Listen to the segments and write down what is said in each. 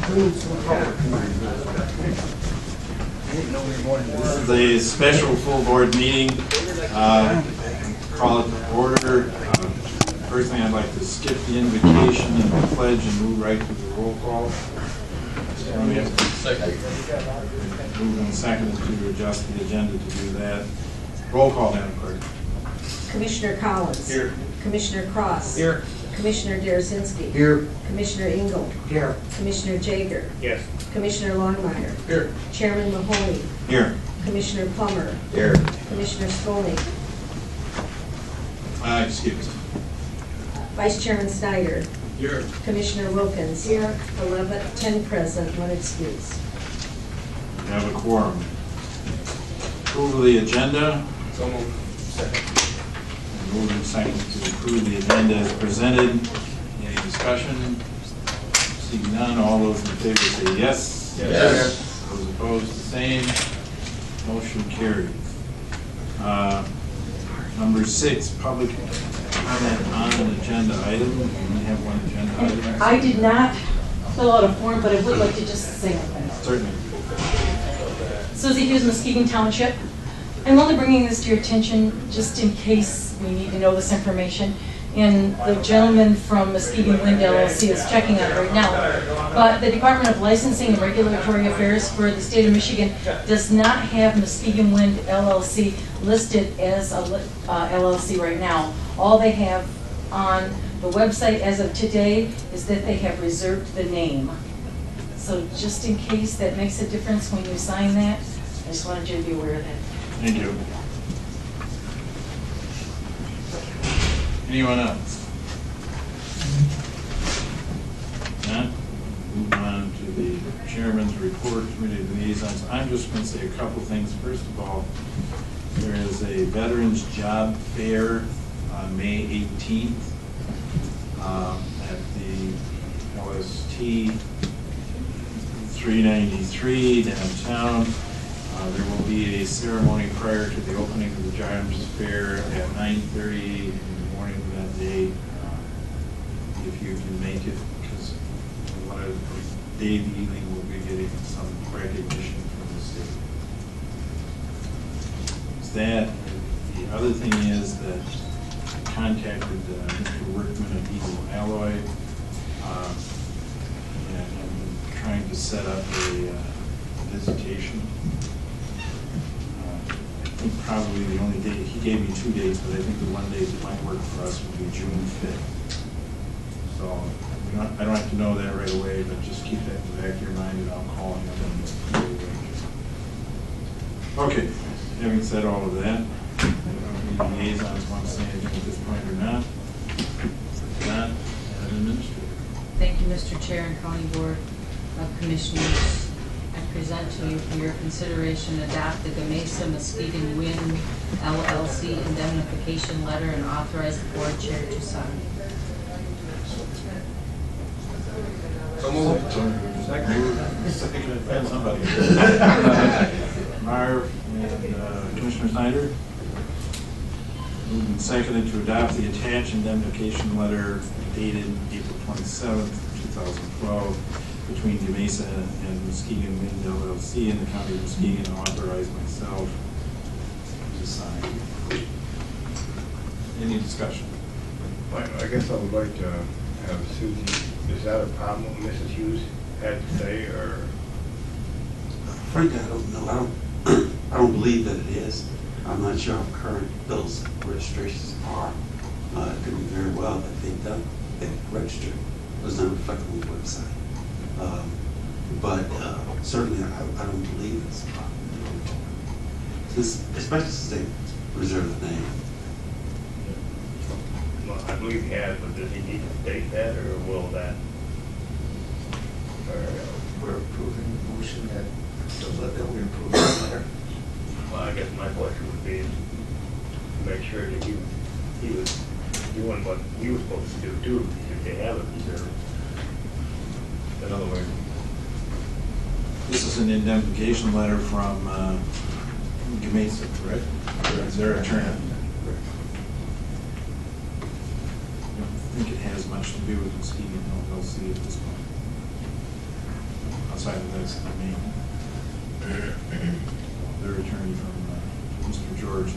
This is a special full board meeting. Call it to order. First thing, I'd like to skip the invocation and the pledge and move right to the roll call. Moved and seconded to adjust the agenda to do that. Roll call, Madam Clerk. Commissioner Collins. Here. Commissioner Cross. Here. Commissioner Derasinski. Here. Commissioner Engel. Here. Commissioner Jaeger. Yes. Commissioner Longmire. Here. Chairman Mahoney. Here. Commissioner Plummer. Here. Commissioner Skolnick. Excuse. Vice Chairman Snyder. Here. Commissioner Wilkins. Here. 10 present, 1 excused. We have a quorum. Approval of the agenda. So moved. Second. Moved and seconded to approve the agenda as presented. Any discussion? Seeing none, all those in favor say yes. Yes. Those opposed, the same. Motion carried. Number 6, public comment on an agenda item. We only have one agenda item. I did not fill out a form, but I would like to just say something. Certainly. Susie Hughes, Muskegon Township. I'm only bringing this to your attention just in case we need to know this information. And the gentleman from Muskegon Wind LLC is checking on it right now. But the Department of Licensing and Regulatory Affairs for the state of Michigan does not have Muskegon Wind LLC listed as a LLC right now. All they have on the website as of today is that they have reserved the name. So just in case that makes a difference when you sign that, I just wanted you to be aware of that. Thank you. Anyone else? None? Move on to the chairman's report, committee liaisons. I'm just going to say a couple things. First of all, there is a Veterans Job Fair on May 18th at the LST 393 downtown. There will be a ceremony prior to the opening of the Jobs Fair at 9:30 in the morning of that day. If you can make it, because Dave Ealing will be getting some recognition from the state. That. The other thing is that I contacted Mr. Workman at Eagle Alloy, and I'm trying to set up a visitation. I think probably the only date, he gave me 2 dates, but I think the one date that might work for us would be June 5th. So I don't have to know that right away, but just keep that in the back of your mind, and I'll call him and okay, having said all of that, I don't know if any liaisons want to say anything at this point or not. If not, Madam Administrator. Thank you, Mr. Chair and County Board of Commissioners. I present to you for your consideration adopt the Gamesa Muskegon Wind LLC indemnification letter and authorize the board chair to sign. So moved. Second. Somebody. Marv and Commissioner Snyder. Moved and seconded to adopt the attached indemnification letter dated April 27th, 2012. Between Gamesa and Muskegon Wind LLC and the County of Muskegon, and authorize myself to sign. Any discussion? I guess I would like to have Susie, is that a problem what Mrs. Hughes had to say, or? Frankly, I don't know. I don't believe that it is. I'm not sure how current those registrations are. It could be very well that they registered, it was not reflected on the website. But certainly I don't believe it's a problem. Especially since they reserve the name. Well, I believe he has, but does he need to state that, or will that? We're approving the motion that we approve the letter. Well, I guess my question would be to make sure that he was doing what he was supposed to do too, if they have it reserved. In other words, This is an indemnification letter from Gamesa, correct? Is their attorney? I don't think it has much to do with Muskegon LLC at this point. outside of this than me. Their attorney from Mr. George.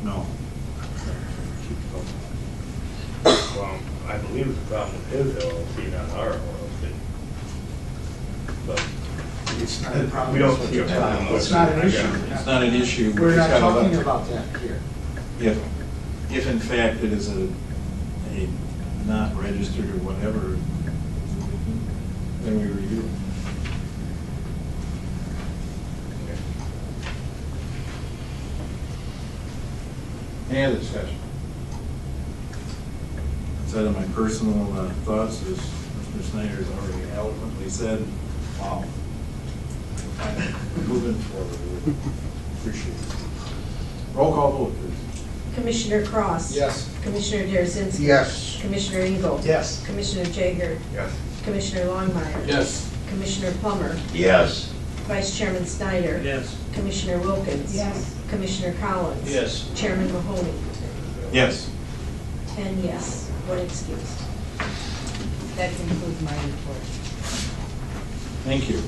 No. Keep it going. Well, I believe it's a problem with his LLC, not our LLC. But It's not a problem. we don't That's what see a you're telling problem me. with It's not it. an I issue. got it. It's not an issue. We're It's not got a talking lot- about that here. If in fact it is a not registered or whatever, then we review it. Any other discussion? Outside of my personal thoughts, as Mr. Snyder has already eloquently said, wow. Moving forward, we appreciate it. Roll call vote, please. Commissioner Cross. Yes. Commissioner Derzinski. Yes. Commissioner Engel. Yes. Commissioner Jager. Yes. Commissioner Longmire. Yes. Commissioner Plummer. Yes. Vice Chairman Snyder. Yes. Commissioner Wilkins. Yes. Commissioner Collins. Yes. Chairman Mahoney. Yes. 10 yes, 1 excuse. That concludes my report. Thank you.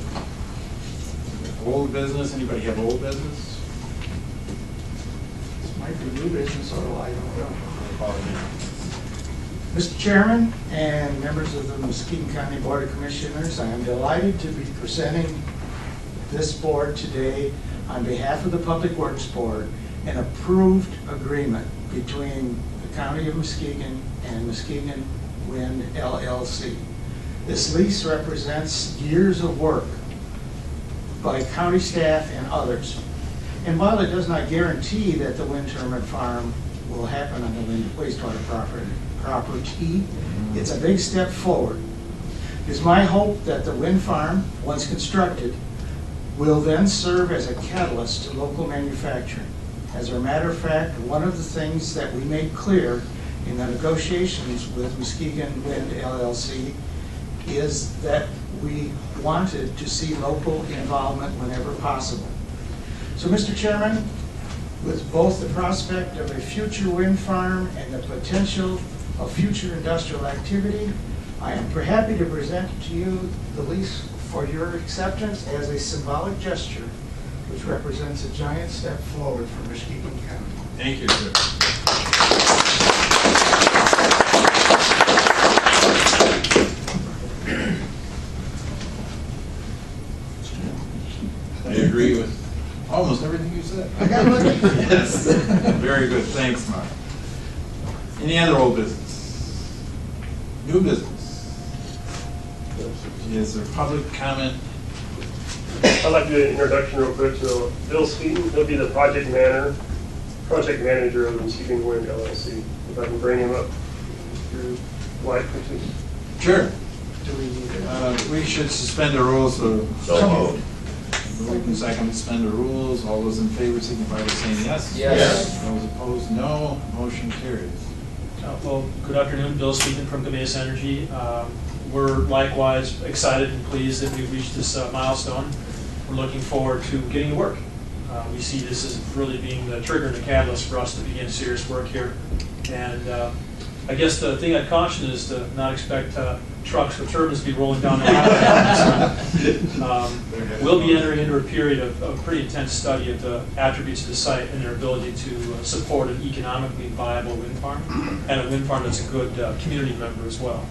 Old business, anybody have old business? This might be new business, although I don't know. Mr. Chairman and members of the Muskegon County Board of Commissioners, I am delighted to be presenting this board today on behalf of the Public Works Board an approved agreement between the County of Muskegon and Muskegon Wind LLC. This lease represents years of work by county staff and others. And while it does not guarantee that the wind turbine farm will happen on the wastewater property, it's a big step forward. It is my hope that the wind farm, once constructed, will then serve as a catalyst to local manufacturing. As a matter of fact, one of the things that we made clear in the negotiations with Muskegon Wind LLC is that we wanted to see local involvement whenever possible. So, Mr. Chairman, with both the prospect of a future wind farm and the potential of future industrial activity, I am happy to present to you the lease for your acceptance as a symbolic gesture, which represents a giant step forward for Muskegon County. Thank you, sir. I agree with almost everything you said. I got lucky. Yes. Very good, thanks, Mark. Any other old business? New business? Is there public comment? I'd like to do an introduction real quick to Bill Skeeton. He'll be the project manager of the Muskegon Wind LLC. If I can bring him up through light, please. Sure. Do we need it? We should suspend the rules, so. moved. Moved and second, suspend the rules. All those in favor signify by saying yes. Yes. Those opposed, no. Motion carries. Well, good afternoon, Bill Skeeton from Gameas Energy. We're likewise excited and pleased that we've reached this milestone. We're looking forward to getting to work. We see this as really being the trigger and the catalyst for us to begin serious work here. And I guess the thing I'd caution is to not expect trucks with turbines to be rolling down the highway. We'll be entering into a period of pretty intense study of the attributes of the site and their ability to support an economically viable wind farm and a wind farm that's a good community member as well.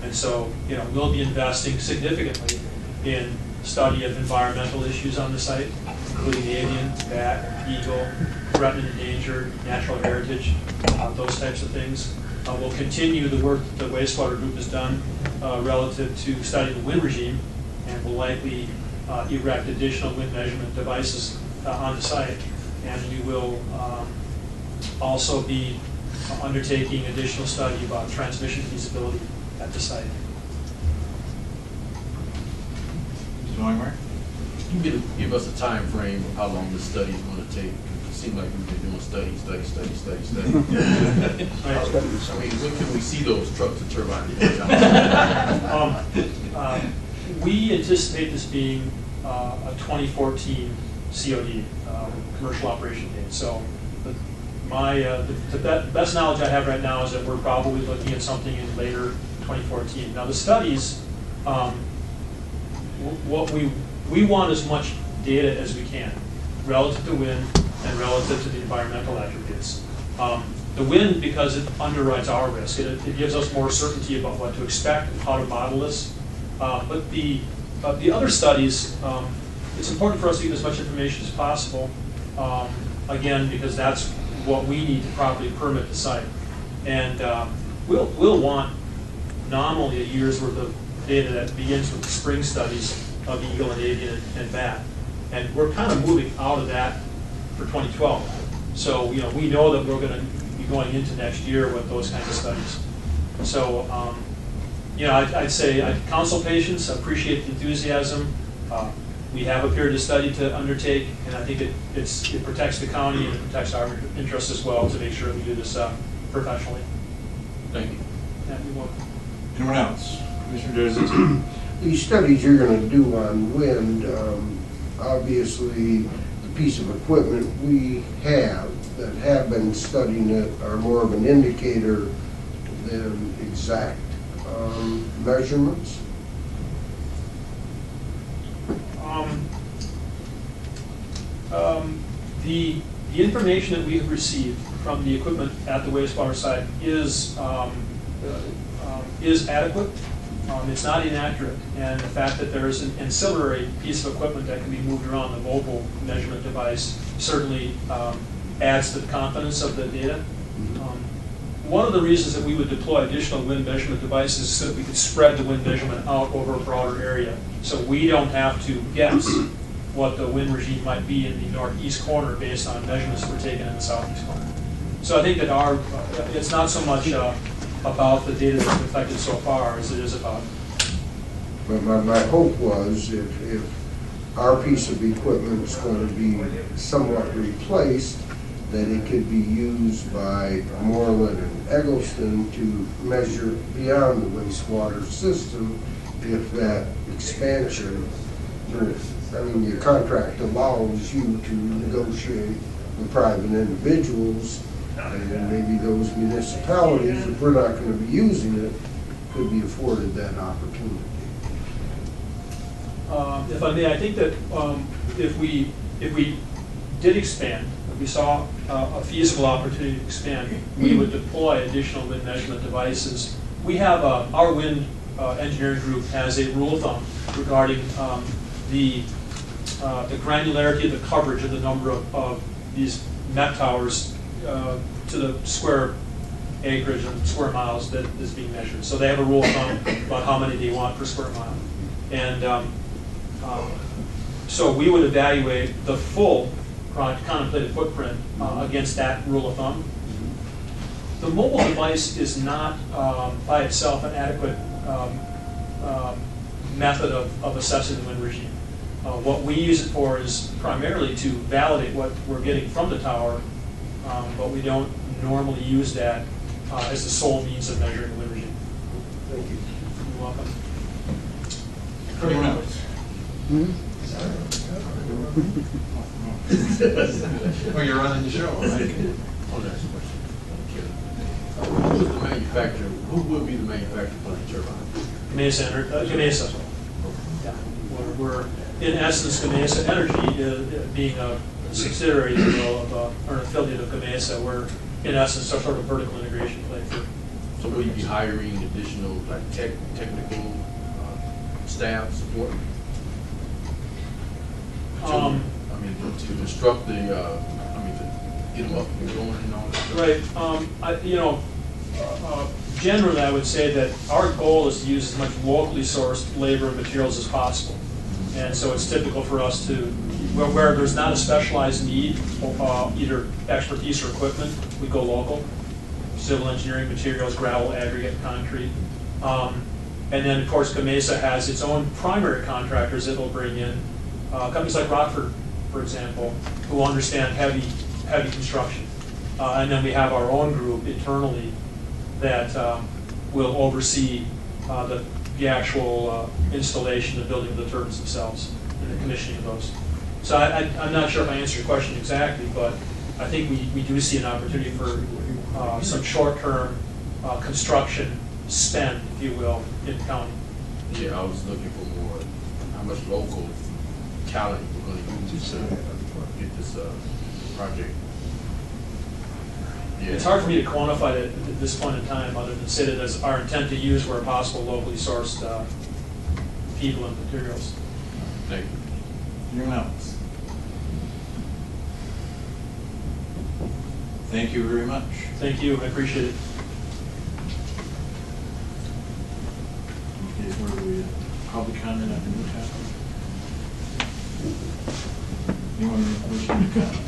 And so, we'll be investing significantly in study of environmental issues on the site, including avian, bat, eagle, threatened and endangered, natural heritage, those types of things. We'll continue the work that the wastewater group has done relative to studying the wind regime, and will likely erect additional wind measurement devices on the site. And we will also be undertaking additional study about transmission feasibility at the site. Mr. Longmire? Can you give us a time frame of how long this study is going to take? It seems like we've been doing study. I mean, when can we see those trucks and turbines? We anticipate this being a 2014 COD, commercial operation date. So the best knowledge I have right now is that we're probably looking at something in later 2014. Now the studies, what we want as much data as we can relative to wind and relative to the environmental attributes. The wind, because it underwrites our risk, it gives us more certainty about what to expect and how to model this. But the other studies, it's important for us to get as much information as possible, again, because that's what we need to properly permit the site. And we'll want nominally a year's worth of data that begins with the spring studies of Eagle and Avian and Bat. And we're kind of moving out of that for 2012. So, we know that we're going to be going into next year with those kinds of studies. So, I'd say I'd counsel patience, appreciate the enthusiasm. We have a period of study to undertake, and I think it protects the county and it protects our interests as well to make sure we do this professionally. Thank you. Yeah, you're welcome. Anyone else? Commissioner Derzinski. These studies you're going to do on wind, obviously the piece of equipment we have that have been studying it are more of an indicator than exact measurements. The information that we have received from the equipment at the wastewater site is adequate. It's not inaccurate, and the fact that there is an ancillary piece of equipment that can be moved around, the mobile measurement device, certainly adds to the confidence of the data. One of the reasons that we would deploy additional wind measurement devices is so that we could spread the wind measurement out over a broader area, so we don't have to guess what the wind regime might be in the northeast corner based on measurements that were taken in the southeast corner. So I think that it's not so much about the data that's been collected so far as it is about. But my hope was if our piece of equipment is going to be somewhat replaced, that it could be used by Moreland and Eggleston to measure beyond the wastewater system if that expansion, your contract allows you to negotiate with private individuals, and maybe those municipalities, if we're not going to be using it, could be afforded that opportunity. If I may, I think that if we did expand, if we saw a feasible opportunity to expand, we would deploy additional wind measurement devices. We have our wind engineering group has a rule of thumb regarding the granularity of the coverage of the number of these MET towers to the square acreage and square miles that is being measured. So they have a rule of thumb about how many they want per square mile. And so we would evaluate the full contemplated footprint against that rule of thumb. The mobile device is not by itself an adequate method of assessing the wind regime. What we use it for is primarily to validate what we're getting from the tower, but we don't normally use that as the sole means of measuring the wind regime. Thank you. You're welcome. Anyone else? Oh, you're running the show. Right? I'll ask a question. Who is the manufacturer? Who will be the manufacturer for the turbine? Gamesa. Yeah. We're in essence, Gamesa Energy, being a subsidiary, if you will, or an affiliate of Gamesa, we're in essence some sort of vertical integration play for. So will you be hiring additional technical staff support? To instruct to get them up and going and all that. Right. Generally, I would say that our goal is to use as much locally sourced labor and materials as possible. And so it's typical for us to, where there's not a specialized need, either expertise or equipment, we go local. Civil engineering materials, gravel, aggregate, concrete. And then, of course, Gamesa has its own primary contractors that will bring in. Companies like Rockford, for example, who understand heavy construction. And then we have our own group internally that will oversee the actual installation and building of the turbines themselves and the commissioning of those. So I'm not sure if I answered your question exactly, but I think we do see an opportunity for some short-term construction spend, if you will, in county. Yeah, I was looking for more, how much local talent we're gonna use to get this, project. Yeah. It's hard for me to quantify it at this point in time, other than say that it's our intent to use where possible locally sourced people and materials. Thank you. Anyone else? Thank you very much. Thank you, I appreciate it. Okay, where we, public comment on the new topic? Anyone wishing to comment?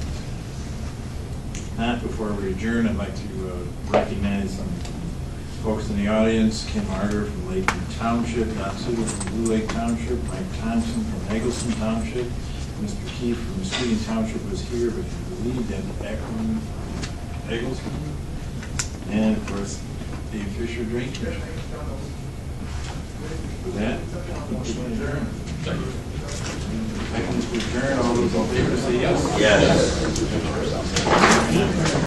Not before we adjourn, I'd like to recognize some folks in the audience. Kim Harder from Lakeview Township, Don Suter from Blue Lake Township, Mike Thompson from Eggleston Township, Mr. Keefe from Muskegon Township was here, but he believed that Akron, Eggleston, and of course, Dave Fisher, Drain Commission. With that, motion to adjourn. Second to adjourn, all those in favor say yes. Yes.